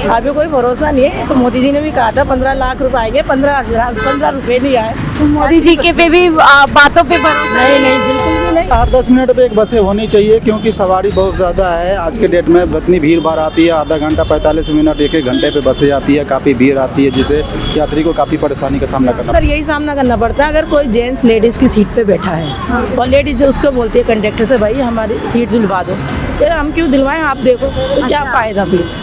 अभी कोई भरोसा नहीं है। तो मोदी जी ने भी कहा था 15 लाख रुपए आएंगे, 15 रुपए नहीं आए। तो मोदी जी के पे भी बातों पे भरोसा नहीं नहीं, बिल्कुल भी नहीं। 8-10 मिनट पे एक बसें होनी चाहिए, क्योंकि सवारी बहुत ज़्यादा है आज के डेट में। इतनी भीड़ भाड़ आती है, आधा घंटा 45 मिनट 1-1 घंटे पे बसें आती है, काफ़ी भीड़ आती है, जिससे यात्री को काफ़ी परेशानी का सामना करना सर यही सामना करना पड़ता है। अगर कोई जेंट्स लेडीज़ की सीट पे बैठा है और लेडीज़ उसको बोलती है कंडक्टर से, भाई हमारी सीट दिलवा दो, फिर हम क्यों दिलवाएं, आप देखो तो क्या फ़ायदा फिर।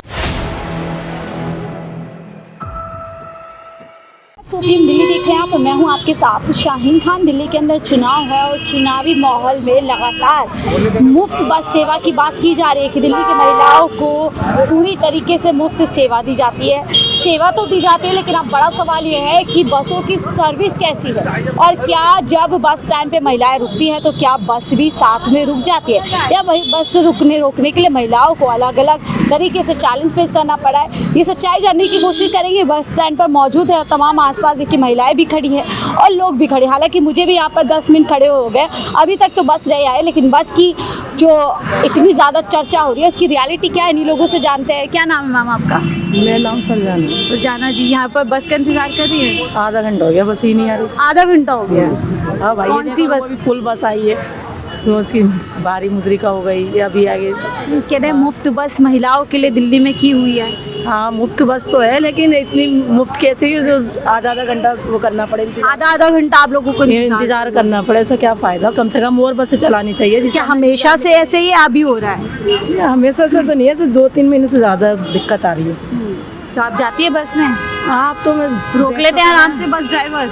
टीम दिल्ली देख रहे हैं आप और मैं हूं आपके साथ शाहीन खान। दिल्ली के अंदर चुनाव है और चुनावी माहौल में लगातार मुफ्त बस सेवा की बात की जा रही है कि दिल्ली की महिलाओं को पूरी तरीके से मुफ्त सेवा दी जाती है। सेवा तो दी जाती है, लेकिन अब बड़ा सवाल ये है कि बसों की सर्विस कैसी है और क्या जब बस स्टैंड पे महिलाएं रुकती हैं तो क्या बस भी साथ में रुक जाती है, या वही बस रोकने के लिए महिलाओं को अलग अलग तरीके से चैलेंज फेस करना पड़ा है। ये सच्चाई जानने की कोशिश करेंगे। बस स्टैंड पर मौजूद है, तमाम आसपास देखिए महिलाएं भी खड़ी हैं और लोग भी खड़े। हालांकि मुझे भी यहाँ पर 10 मिनट खड़े हो गए, अभी तक तो बस नहीं आए, लेकिन बस की जो इतनी ज़्यादा चर्चा हो रही है उसकी रियलिटी क्या है इन्हीं लोगों से जानते हैं। क्या नाम है मैम आपका? मेरा नाम फरजाना जी। यहाँ पर बस का इंतजार कर रही है? आधा घंटा हो गया, बस ही नहीं आ रही। आधा घंटा हो गया। हाँ भाई, कौन सी बस? फुल बस आई है, तो उसकी भारी मुद्रिका हो गई, अभी आगे कह रहे हैं मुफ्त बस महिलाओं के लिए दिल्ली में की हुई है। हाँ मुफ्त बस तो है, लेकिन इतनी मुफ्त कैसे ही जो आधा घंटा वो करना पड़े, आधा घंटा आप लोगों को इंतजार करना पड़े, ऐसा क्या फायदा। कम से कम और बसें चलानी चाहिए। क्या हमेशा से ऐसे ही अभी हो रहा है? हमेशा से तो नहीं है, सिर्फ 2-3 महीने से ज़्यादा दिक्कत आ रही है। तो आप जाती है बस में? हाँ, तो मैं रोक लेते हैं आराम से बस ड्राइवर?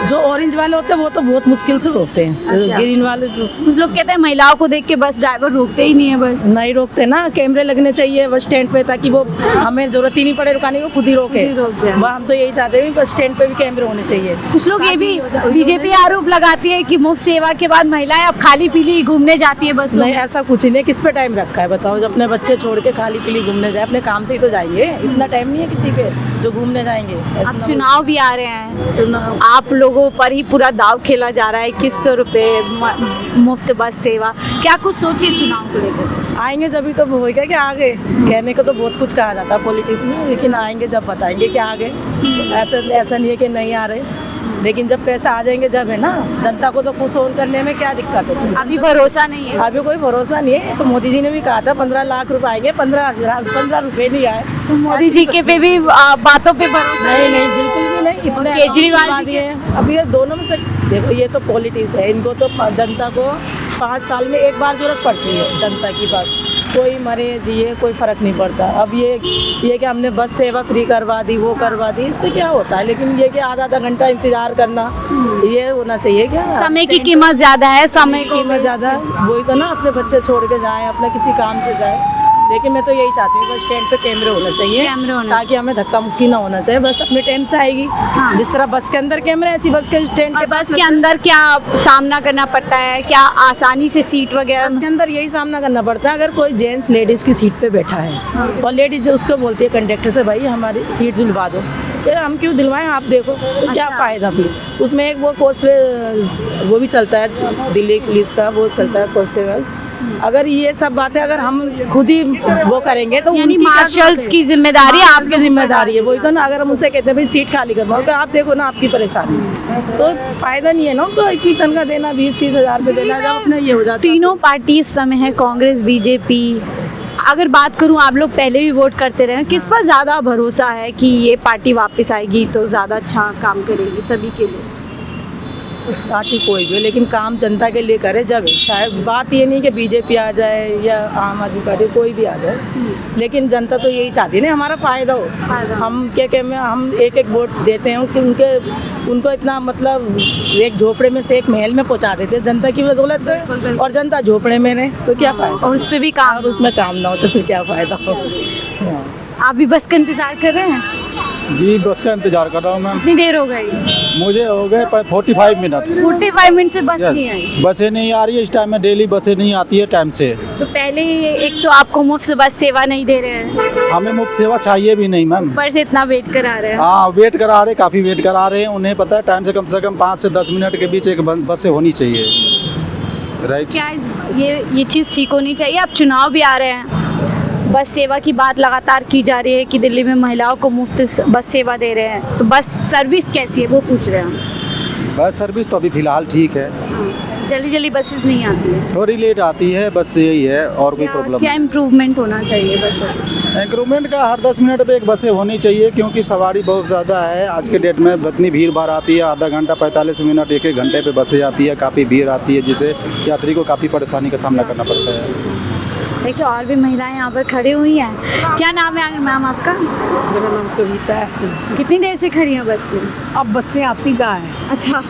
जो ऑरेंज वाले होते हैं वो तो बहुत मुश्किल से रोकते हैं। अच्छा। ग्रीन वाले तो कुछ लोग कहते हैं महिलाओं को देख के बस ड्राइवर रोकते ही नहीं है। बस नहीं रोकते ना, कैमरे लगने चाहिए बस स्टैंड पे, ताकि वो हमें जरूरत ही नहीं पड़े रुकाने को, खुद ही रोके। रोक जाए। वह हम तो यही चाहते हैं, बस स्टैंड पे भी कैमरे होने चाहिए। कुछ लोग ये भी बीजेपी आरोप लगाती है कि मुफ्त सेवा के बाद महिलाएं अब खाली पीली घूमने जाती है बस। नहीं, ऐसा कुछ नहीं। किस पे टाइम रखा है बताओ? जब अपने बच्चे छोड़ के खाली पीली घूमने जाए, अपने काम से ही तो जाएंगे। इतना टाइम नहीं है किसी पे जो घूमने जाएंगे। अब चुनाव भी आ रहे हैं, चुनाव आप लोगों पर ही पूरा दाव खेला जा रहा है। 2100 रुपये मुफ्त बस सेवा, क्या कुछ सोचिए चुनाव को लेकर? आएंगे जब ही तो होगा कि आगे। कहने को तो बहुत कुछ कहा जाता है पॉलिटिक्स में, लेकिन आएंगे जब बताएंगे कि आगे। ऐसा नहीं है कि नहीं आ रहे, लेकिन जब पैसा आ जाएंगे जब है ना। जनता को तो खुश करने में क्या दिक्कत है? अभी भरोसा नहीं है। अभी कोई भरोसा नहीं है। तो मोदी जी ने भी कहा था 15 लाख रुपए आएंगे, 15 रुपए नहीं आए। तो मोदी जी के पे भी बातों पे भरोसा नहीं नहीं, बिल्कुल भी नहीं। इतने केजरीवाल दिए हैं। अब ये दोनों में से देखो, ये तो पॉलिटिक्स है। इनको तो जनता को 5 साल में एक बार जरूरत पड़ती है जनता की। बस कोई मरे जिए कोई फ़र्क नहीं पड़ता। अब ये कि हमने बस सेवा फ्री करवा दी, वो करवा दी, इससे क्या होता है? लेकिन ये कि आधा घंटा इंतजार करना, ये होना चाहिए क्या? समय की कीमत ज़्यादा है, समय की कीमत ज़्यादा है। वही तो ना, अपने बच्चे छोड़ के जाएँ, अपने किसी काम से जाए। लेकिन मैं तो यही चाहती हूँ, बस स्टैंड पे कैमरे होना चाहिए, ताकि हमें धक्का मुक्की ना होना चाहिए। बस अपने टाइम से आएगी। हाँ। जिस तरह बस के अंदर कैमरे, ऐसी बस के स्टैंड और बस के अंदर क्या सामना करना पड़ता है? क्या आसानी से सीट वगैरह? बस के अंदर यही सामना करना पड़ता है। अगर कोई जेंट्स लेडीज़ की सीट पे बैठा है और लेडीज़ उसको बोलती है कंडक्टर से, भाई हमारी सीट दिलवा दो, फिर हम क्यों दिलवाएं, आप देखो तो क्या फ़ायदा फिर। उसमें एक वो वो भी चलता है, दिल्ली पुलिस का वो चलता है कॉन्स्टेबल। अगर ये सब बातें अगर हम खुद ही वो करेंगे तो यानी मार्शल्स की जिम्मेदारी आपकी जिम्मेदारी है। वही तो ना, अगर हम उनसे कहते हैं भाई सीट खाली करवाओ, तो आप देखो ना आपकी परेशानी, तो फायदा नहीं है ना उनको इतनी तनख्वाह देना, 20-30 हज़ार रुपये देना, जब अपने ये हो जाता। तीनों पार्टी इस समय है, कांग्रेस बीजेपी। अगर बात करूं, आप लोग पहले भी वोट करते रहे, किस पर ज़्यादा भरोसा है कि ये पार्टी वापस आएगी तो ज़्यादा अच्छा काम करेगी सभी के लिए? पार्टी कोई भी हो, लेकिन काम जनता के लिए करे जब। चाहे बात ये नहीं कि बीजेपी आ जाए या आम आदमी पार्टी, कोई भी आ जाए, लेकिन जनता तो यही चाहती है ना हमारा फ़ायदा हो। हम क्या हम एक वोट देते हैं कि उनको इतना मतलब एक झोपड़े में से एक महल में पहुंचा देते हैं जनता की बदौलत, और जनता झोपड़े में रहे तो क्या फ़ायदा। और उस पर भी काम, उसमें काम ना हो तो फिर क्या फ़ायदा हो। आप भी बस का इंतजार कर रहे हैं? जी, बस का इंतजार कर रहा हूँ मैम। कितनी देर हो गई? मुझे हो गए 45 मिनट। 45 मिनट से बस नहीं आई? बसें नहीं आ रही है इस टाइम में, डेली बसें नहीं आती है टाइम से। तो पहले एक तो आपको मुफ्त बस सेवा नहीं दे रहे हैं, हमें मुफ्त सेवा चाहिए भी नहीं मैम। ऊपर से इतना वेट करा रहे हैं। हाँ, वेट करा रहे, काफ़ी वेट करा रहे हैं। उन्हें पता है टाइम से कम 5 से 10 मिनट के बीच एक बसें होनी चाहिए। राइट। क्या ये चीज़ ठीक होनी चाहिए? अब चुनाव भी आ रहे हैं, बस सेवा की बात लगातार की जा रही है कि दिल्ली में महिलाओं को मुफ्त बस सेवा दे रहे हैं, तो बस सर्विस कैसी है वो पूछ रहे हैं हम। बस सर्विस तो अभी फ़िलहाल ठीक है, जल्दी जल्दी बसेस नहीं आती है, थोड़ी लेट आती है, बस यही है, और कोई प्रॉब्लम क्या इम्प्रूवमेंट होना चाहिए बस? इंक्रूवमेंट का हर 10 मिनट पे एक बसें होनी चाहिए, क्योंकि सवारी बहुत ज़्यादा है आज के डेट में। इतनी भीड़ भाड़ आती है, आधा घंटा 45 मिनट एक घंटे पे बसें आती है, काफ़ी भीड़ आती है, जिससे यात्री को काफ़ी परेशानी का सामना करना पड़ता है। देखिए और भी महिलाएं यहाँ पर खड़ी हुई हैं। क्या नाम है मैम आपका? मेरा नाम कविता है। कितनी देर से खड़ी हैं बस के? अब बसें आती कहाँ है? अच्छा।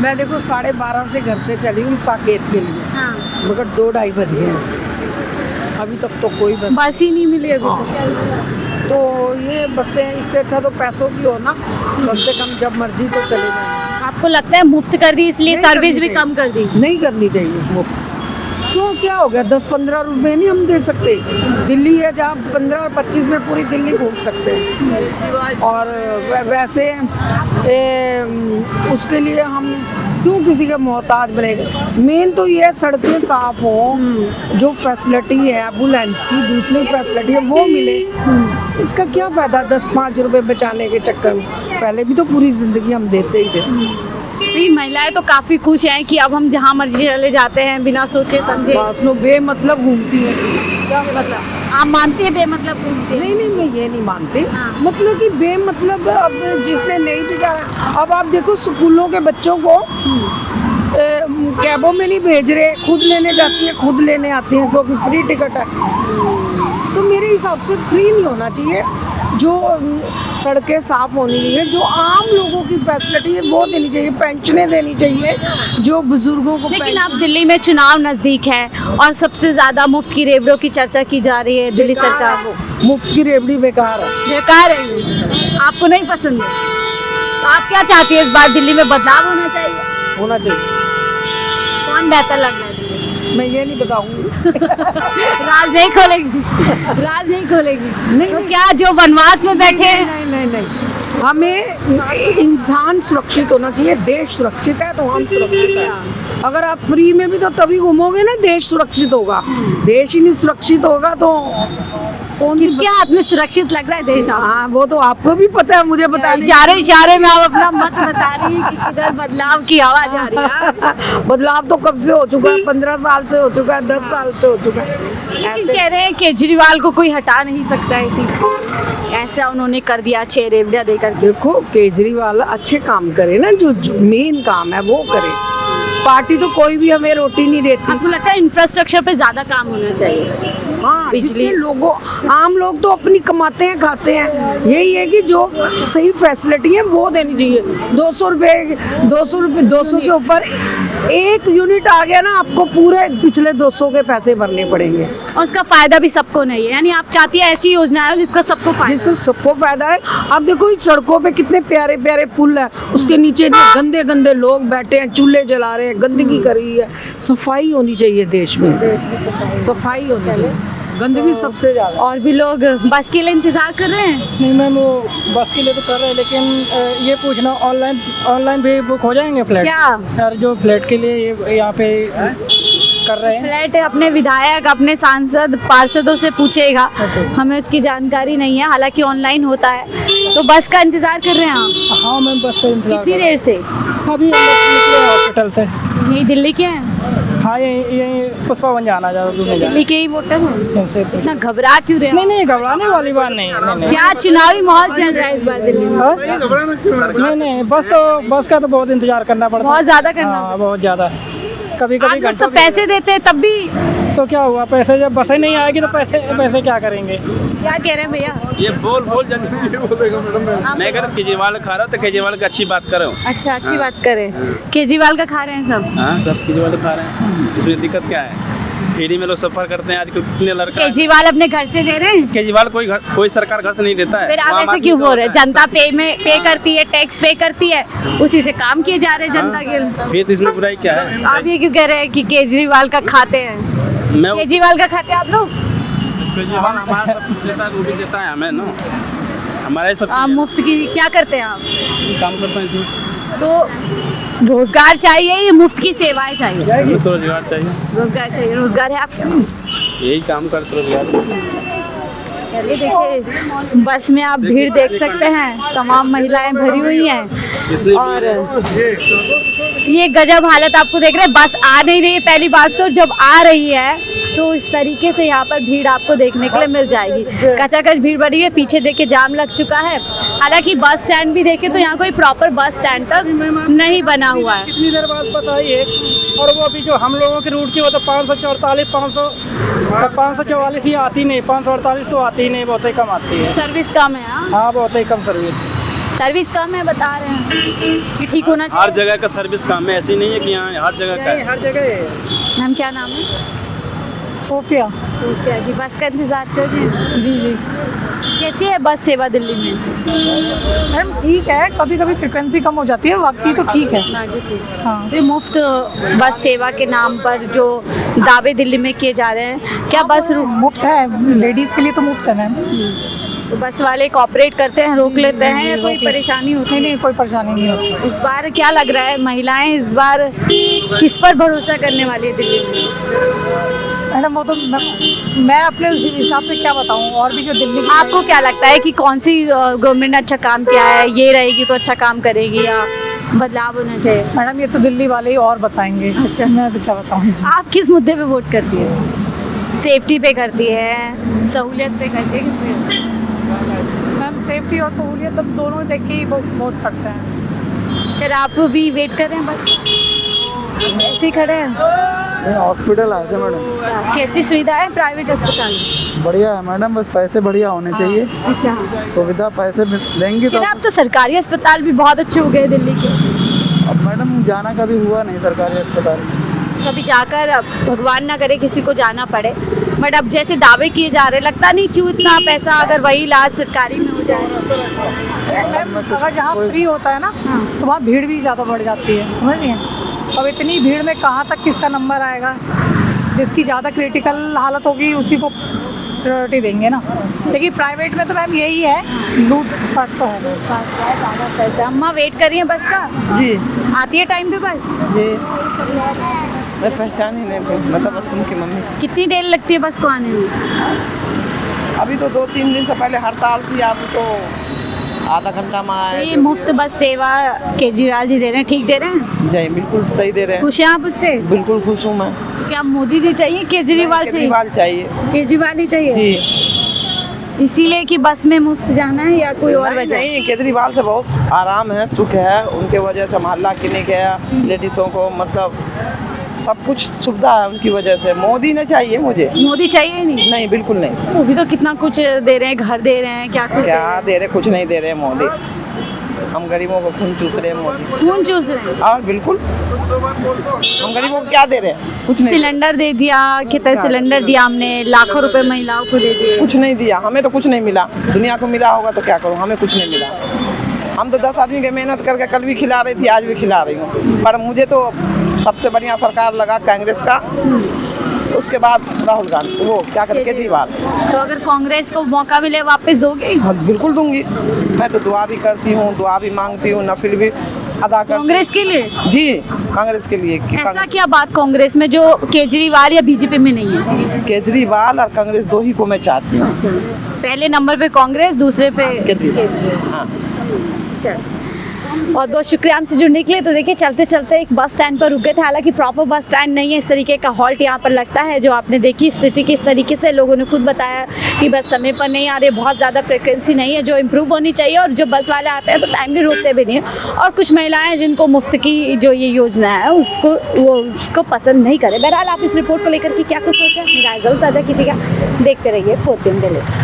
मैं देखो 12:30 से घर से चली हूँ साकेत के लिए, हाँ। मगर 2-2:30 बज गए हैं, अभी तक तो कोई बस ही नहीं मिली अभी तक। तो ये बसें, इससे अच्छा तो पैसों की हो ना, कम से कम जब मर्जी तो चले जाए। आपको लगता है मुफ्त कर दी इसलिए नहीं सर्विस करनी भी कम कर दी? नहीं करनी चाहिए मुफ्त। क्यों, क्या हो गया? 10-15 रुपए नहीं हम दे सकते? दिल्ली है जहाँ 15-25 में पूरी दिल्ली घूम सकते हैं, और वैसे उसके लिए हम क्यों किसी के मोहताज बनेगा? मेन तो ये है सड़कें साफ हो, जो फैसिलिटी है एम्बुलेंस की, दूसरी फैसिलिटी है वो मिले। इसका क्या फ़ायदा 10-5 रुपए बचाने के चक्कर में? पहले भी तो पूरी ज़िंदगी हम देते ही थे। नहीं, महिलाएं तो काफी खुश हैं कि अब हम जहाँ मर्जी चले जाते हैं बिना सोचे समझे। बस लोग बेमतलब घूमती है। क्या मतलब आप मानते हैं बेमतलब घूमते हैं? नहीं, मैं ये नहीं मानती। हाँ। मतलब कि बेमतलब, अब जिसने नहीं भी जाना, अब आप देखो स्कूलों के बच्चों को कैबों में नहीं भेज रहे, खुद लेने जाती है, खुद लेने आती हैं, क्योंकि फ्री टिकट है। तो मेरे हिसाब से फ्री नहीं होना चाहिए, जो सड़कें साफ़ होनी चाहिए, जो आम लोगों की फैसिलिटी है वो देनी चाहिए, पेंशनें देनी चाहिए जो बुजुर्गों को। लेकिन अब दिल्ली में चुनाव नजदीक है और सबसे ज्यादा मुफ्त की रेवड़ियों की चर्चा की जा रही है। दिल्ली सरकार मुफ्त की रेवड़ी बेकार है। बेकार है, आपको नहीं पसंद है? तो आप क्या चाहती है इस बार दिल्ली में बदलाव होना चाहिए? होना चाहिए। कौन बेहतर लग रहा है? मैं ये नहीं बताऊंगी। राज नहीं खोलेगी? राज नहीं खोलेगी? नहीं, तो क्या जो वनवास में बैठे हैं? नहीं, हमें इंसान सुरक्षित होना चाहिए। देश सुरक्षित है तो हम सुरक्षित हैं। अगर आप फ्री में भी तो तभी घूमोगे ना, देश सुरक्षित होगा। देश ही नहीं सुरक्षित होगा तो कौन सी किसके हाथ में सुरक्षित लग रहा है देश? हाँ, वो तो आपको भी पता है, मुझे बता इशारे में आप अपना मत बता रही है कि किधर बदलाव की आवाज आ रही है। बदलाव तो कब से हो चुका है? 15 साल से हो चुका है, 10 साल से हो चुका है। लेकिन कह रहे हैं केजरीवाल को कोई हटा नहीं सकता है, इसी ऐसा उन्होंने कर दिया 6 रेवड़ियां देकर। देखो केजरीवाल अच्छे काम करे ना, जो मेन काम है वो करे। पार्टी तो कोई भी हमें रोटी नहीं देती। आपको लगता है इंफ्रास्ट्रक्चर पे ज्यादा काम होना चाहिए? हाँ, बिजली लोगों, आम लोग तो अपनी कमाते हैं खाते हैं। यही है कि जो सही फैसिलिटी है वो देनी चाहिए। 200 से ऊपर एक यूनिट आ गया ना, आपको पूरे पिछले 200 के पैसे भरने पड़ेंगे, और उसका फायदा भी सबको नहीं है। यानी आप चाहती है ऐसी योजना है जिसका सबको फायदा, जिससे सबको फायदा है। आप देखो इस सड़कों पे कितने प्यारे प्यारे पुल है, उसके नीचे जो गंदे गंदे लोग बैठे हैं, चूल्हे जला रहे हैं, गंदगी कर रही है। सफाई होनी चाहिए देश में, सफाई होनी चाहिए। गंदगी सबसे ज़्यादा। और भी लोग बस के लिए इंतजार कर रहे हैं? नहीं मैम, वो बस के लिए तो कर रहे हैं, लेकिन ये पूछना ऑनलाइन भी बुक हो जाएंगे फ्लैट? क्या यार जो फ्लैट के लिए ये यहाँ पे कर रहे हैं। फ्लैट अपने विधायक, अपने सांसद, पार्षदों से पूछेगा, हमें उसकी जानकारी नहीं है। हालांकि ऑनलाइन होता है। तो बस का इंतजार कर रहे हैं आप? हाँ मैम, बस का इंतजार कितनी देर से? अभी हम लोग निकले हॉस्पिटल से। यही दिल्ली के हैं? हाँ, यही पुष्पावन जाना, ज़्यादा दूर नहीं जाना। दिल्ली के ही वोटर हैं? इनसे इतना घबरा क्यों रहे हो? नहीं, घबराने वाली बात नहीं। क्या चुनावी माहौल चल रहा है इस बार दिल्ली में? हाँ? नहीं, बस का तो बहुत इंतजार करना पड़ता है। बहुत ज्यादा करना हाँ, बहुत ज़्यादा। कभी आप लोग तो घंटों पैसे देते हैं तब भी। तो क्या हुआ, पैसे जब बसें नहीं आएगी तो पैसे क्या करेंगे? क्या कह रहे हैं भैया? ये बोल जल्दी। मैं अगर केजरीवाल खा रहा हूँ तो केजरीवाल की अच्छी बात कर रहा हूँ। अच्छा, अच्छी बात करें। केजरीवाल का खा रहे हैं सब? हाँ, सब केजरीवाल खा रहे हैं, इसमें दिक्कत क्या है? फ्री में लोग सफर करते हैं आजकल, कितने लड़का। केजरीवाल अपने घर से दे रहे हैं? केजरीवाल कोई सरकार घर से नहीं देता है। फिर आप ऐसे क्यों बोल रहे हैं? जनता पे करती है, टैक्स पे करती है, उसी से काम किए जा रहे हैं जनता के। फिर इसमें बुराई क्या है? आप ये क्यों कह रहे हैं कि केजरीवाल का खाते हैं? मैं केजरीवाल का खाते हैं आप लोग? केजरीवाल हमारा सब कुछ देता है, वो भी देता है हमें ना, हमारा सब आप मुफ्त की क्या करते हैं आप? काम करते हैं इसमें। तो रोजगार चाहिए या मुफ्त की सेवाएं चाहिए? हमें तो रोजगार चाहिए। रोजगार चाहिए। रोजगार है आपका? यही काम करते रोजगार। चलिए देखिए बस में आप भीड़ देख सकते हैं, तमाम महिलाएं भरी हुई हैं और ये गजब हालत आपको देख रहे हैं। बस आ नहीं रही है, पहली बात तो जब आ रही है तो इस तरीके से यहाँ पर भीड़ आपको देखने के लिए मिल जाएगी। कचाकच भीड़ बढ़ी है, पीछे देखिए जाम लग चुका है। हालांकि बस स्टैंड भी देखें तो यहाँ कोई प्रॉपर बस स्टैंड तक नहीं बना हुआ है। कितनी देर बाद बस आई है, और वो अभी जो हम लोगों की रूट की वो तो 544 544 ही आती नहीं, 548 तो आती ही नहीं, बहुत ही कम आती है। सर्विस कम है। हाँ बहुत ही कम सर्विस कम है, बता रहे हैं कि ठीक होना हर चाहिए। जगह का सर्विस काम है, ऐसी नहीं है कि यहाँ हर जगह का है। हर जगह है। मैम क्या नाम है? सोफिया। सोफिया जी, बस का इंतजार कर रहे हैं? जी जी कैसी है बस सेवा दिल्ली में? मैम ठीक है, कभी कभी फ्रिक्वेंसी कम हो जाती है, बाकी तो ठीक है। आगे ठीक है। हाँ तो मुफ्त बस सेवा के नाम पर जो दावे दिल्ली में किए जा रहे हैं, क्या बस मुफ्त है, लेडीज़ के लिए तो मुफ्त है मैम। तो बस वाले कॉपरेट करते हैं, रोक लेते हैं या कोई परेशानी होती है? नहीं कोई परेशानी नहीं होती। इस बार क्या लग रहा है, महिलाएं इस बार किस पर भरोसा करने वाली है दिल्ली में? मैडम वो तो मैं अपने हिसाब से क्या बताऊं, और भी जो दिल्ली की आपको क्या लगता है कि कौन सी गवर्नमेंट ने अच्छा काम किया है, ये रहेगी तो अच्छा काम करेगी या बदलाव होना चाहिए? मैडम ये तो दिल्ली वाले ही और बताएंगे। अच्छा मैं तो क्या बताऊं इसमें। आप किस मुद्दे पे वोट करती है? सेफ्टी पे करती है, सहूलियत पे करती है, किस पे? मैम सेफ्टी और सहूलियत अब दोनों देख के ही वोट करते हैं। फिर आप भी वेट कर रहे हैं बस ऐसे ही खड़े हैं? हॉस्पिटल आए थे मैडम। कैसी सुविधा है प्राइवेट अस्पताल में? बढ़िया है मैडम, बस पैसे बढ़िया होने चाहिए। अच्छा, सुविधा पैसे देंगी तो। लेकिन अब तो सरकारी अस्पताल भी बहुत अच्छे हो गए दिल्ली के। अब मैडम जाना कभी हुआ नहीं सरकारी अस्पताल में। कभी जाकर, अब भगवान ना करे किसी को जाना पड़े, बट अब जैसे दावे किए जा रहे, लगता नहीं क्यों इतना पैसा अगर वही इलाज सरकारी में हो जाए। अगर जहाँ फ्री होता है ना तो वहाँ भीड़ भी ज़्यादा बढ़ जाती है, समझ रही हैं? अब इतनी भीड़ में कहाँ तक किसका नंबर आएगा, जिसकी ज़्यादा क्रिटिकल हालत होगी उसी को प्रायोरिटी देंगे ना। लेकिन प्राइवेट में तो मैम यही है, लूट पाट तो है। ज़्यादा पैसा। अम्मा वेट कर रही है बस का? जी आती है टाइम पे बस? जी मैं पहचान ही नहीं थी, मतलब बस की मम्मी। कितनी देर लगती है बस को आने में? अभी तो 2-3 दिन से पहले हड़ताल थी, अब तो आधा घंटा में आए। ये मुफ्त बस सेवा केजरीवाल जी दे रहे हैं, ठीक दे रहे हैं? जी बिल्कुल सही दे रहे हैं। खुश हैं आप उससे? बिल्कुल खुश हूँ मैं। तो क्या मोदी जी चाहिए, केजरीवाल चाहिए? केजरीवाल चाहिए। केजरीवाल ही चाहिए जी इसीलिए कि बस में मुफ्त जाना है या कोई और नहीं, वजह? नहीं केजरीवाल से बहुत आराम है, सुख है, उनके वजह से मोहल्ला क्लिनिक है, लेडीज़ों को मतलब सब कुछ सुविधा है उनकी वजह से। मोदी ने चाहिए मुझे। मोदी चाहिए ही नहीं? नहीं बिल्कुल नहीं। वो भी तो कितना कुछ दे रहे हैं, घर दे रहे हैं, क्या कुछ क्या दे रहे, कुछ नहीं दे रहे मोदी। हम गरीबों को खून चूस रहे हैं मोदी। खून चूस रहे हैं? और बिल्कुल हम गरीबों को क्या दे रहे हैं, कुछ नहीं। सिलेंडर दे दिया, कितने सिलेंडर दिया हमने, लाखों रुपए महिलाओं को दे दिए। कुछ नहीं दिया, हमें तो कुछ नहीं मिला। दुनिया को मिला होगा तो क्या करूँ, हमें कुछ नहीं मिला। हम तो 10 आदमी की मेहनत करके कल भी खिला रही थी, आज भी खिला रही हूँ, पर मुझे तो सबसे बढ़िया सरकार लगा कांग्रेस का, उसके बाद राहुल गांधी, वो क्या कहते केजरीवाल। तो अगर कांग्रेस को मौका मिले वापस दोगे? हाँ, बिल्कुल दूंगी। मैं तो दुआ भी करती हूँ, दुआ भी मांगती हूँ, नफिल भी अदा करती हूँ। कांग्रेस के लिए? जी कांग्रेस के लिए। ऐसा क्या बात कांग्रेस में जो केजरीवाल या बीजेपी में नहीं है? केजरीवाल और कांग्रेस दो ही को मैं चाहती हूँ। पहले नंबर पे कांग्रेस, दूसरे पे केजरीवाल। हाँ बहुत बहुत शुक्रिया हमसे जुड़ने के लिए। तो देखिए चलते चलते एक बस स्टैंड पर रुके थे, हालांकि प्रॉपर बस स्टैंड नहीं है, इस तरीके का हॉल्ट यहाँ पर लगता है। जो आपने देखी स्थिति किस तरीके से लोगों ने खुद बताया कि बस समय पर नहीं आ रही, बहुत ज़्यादा फ्रिक्वेंसी नहीं है जो इम्प्रूव होनी चाहिए, और जो बस वाले आते हैं तो टाइमली रोकते भी नहीं है। और कुछ महिलाएं जिनको मुफ्त की जो ये योजना है उसको पसंद नहीं करे। बहरहाल आप इस रिपोर्ट को लेकर के क्या कुछ सोचा, राय जरूर साझा कीजिएगा। देखते रहिए 4PM दिल्ली।